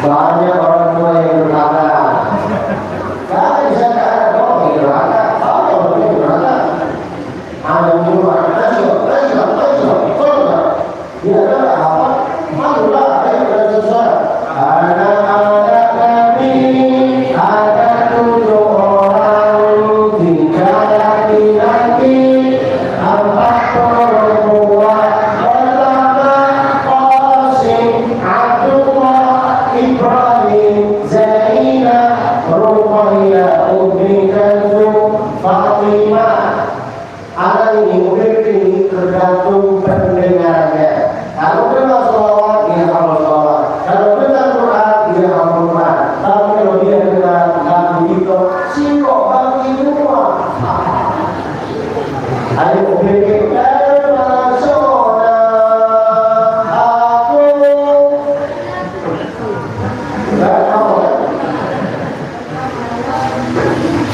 Banyak orang tua yang berkata, kalau bisa ada kau yang berkata, kalau yang berkata, ada guru anak dia ada apa? Malulah yang bersusah. Anak-anak kami ada 7 orang, 3 laki-laki, 4 perempuan. Pertama Qasim, Abdullah, Ibrahim, Zainab, Ruqayyah, Ummi Kalsum, Fatimah. Anak ini tergantung pendengarnya. Kalau dengar sholawat, dia hafal sholawat. Kalau dengar Quran, dia hafal Quran. Tapi kalau dia dengar lagu itu, singkok bagi semua. Ayo bikin persona aku. Enggak tahu kan?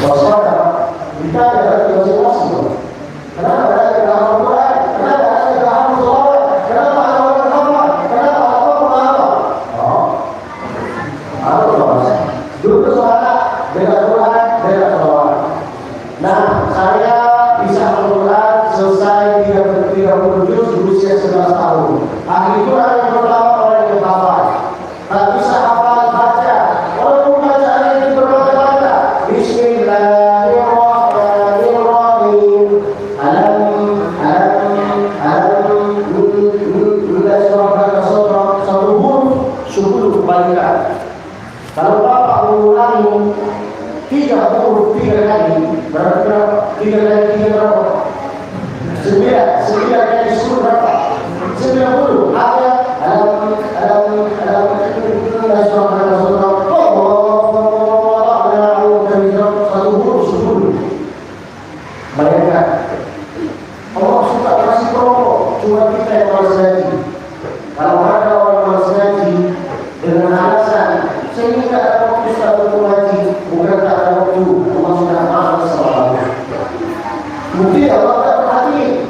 Waspada, kita ada masing-masing. Kenapa ada yang hafal Quran? Kenapa ada yang hafal sholawat? Kenapa ada orang hafal? Kenapa apa? Oh, harus bahas. Dulu sholat dengan Quran, dengan sholawat. Nah, saya bisa Al-Quran selesai 30 juz berusia 11 tahun. Ahli Quran yang pertama orang yang hafal. Tak bisa hafal baca. Walaupun bacaannya itu bermata-mata. Bismillahirrahmanirrahim. Satu huruf 10 kebalikan. Kalau Bapak mengulangi 3 huruf 3 kali, berarti berapa? 3 kali 3 berapa? 9 kali 10 berapa? 90. Ada satu huruf 10. Bayangkan, Allah suka kasih promo, cuma kita yang malas ngaji. Kalau ada orang malas ngaji dengan alasan saya tidak ada waktu untuk ngaji, bukan tak ada waktu, Allah sudah malas selalu. Mungkin Allah tak perhatian.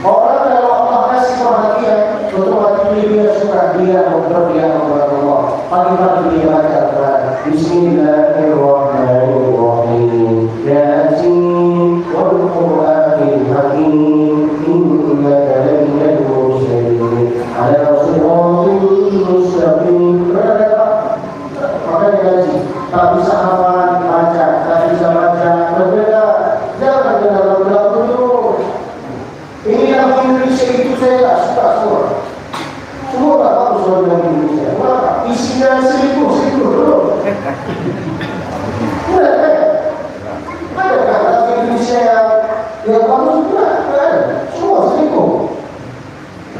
Orang kalau Allah kasih perhatian, otomatis dia suka, dia memperhatikan Allah. Pagi-pagi dia baca Al-Quran. Bismillahirrahmanirrahim. Yasin wal Qur'anil Hakim. Innaka laminal mursalin. Ala siratil mustaqim. Makanya ngaji. Tak bisa hafal, baca. Tak bisa baca, berbeda. Jangan dengar lagu-lagu dulu. Ini lagu Indonesia itu saya tak suka semua. Semua tak bagus lagu Indonesia. Kenapa? Isinya selingkuh dulu. Ada kan lagu Indonesia yang bagus juga? Ada. Semua selingkuh.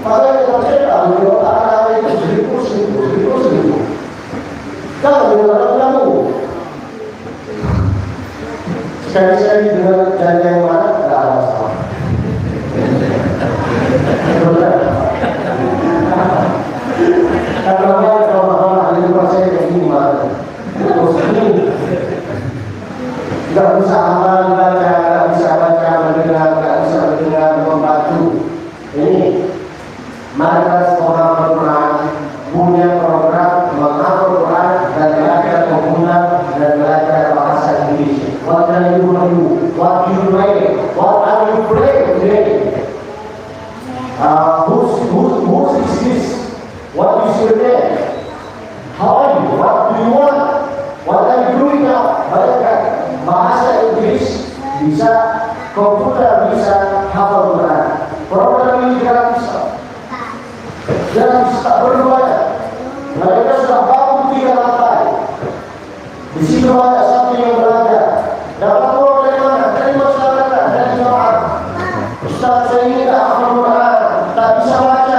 Makanya kalau saya tahu, kalau anak-anak itu selingkuh. Jangan dengar lagu-lagu. Sekali-sekali dengar janji yang mana, tidak ada masalah. Kalau ahli saya kayak gini mana? Tidak bisa hafal baca, tidak bisa baca mendengar, tidak bisa mendengar membantu. Ini Markas Penghafal Quran punya program menghafal Quran dan belajar penggunaan dan belajar bahasa Indonesia. What can I do for you? What do you pray? What are you praying today? Whose is this? What is your name? How are you? What do you want? What are you doing now? Bayangkan, bahasa Inggris bisa, komputer bisa, hafal Quran. Program ini gratis. Gratis, tak perlu bayar. Mereka sudah bangun 3 lantai. Di situ ada satu yang belajar. Dapat uang dari mana? Dari masyarakat, dari jemaah. Ustaz, saya ini tak hafal Quran, tak bisa baca.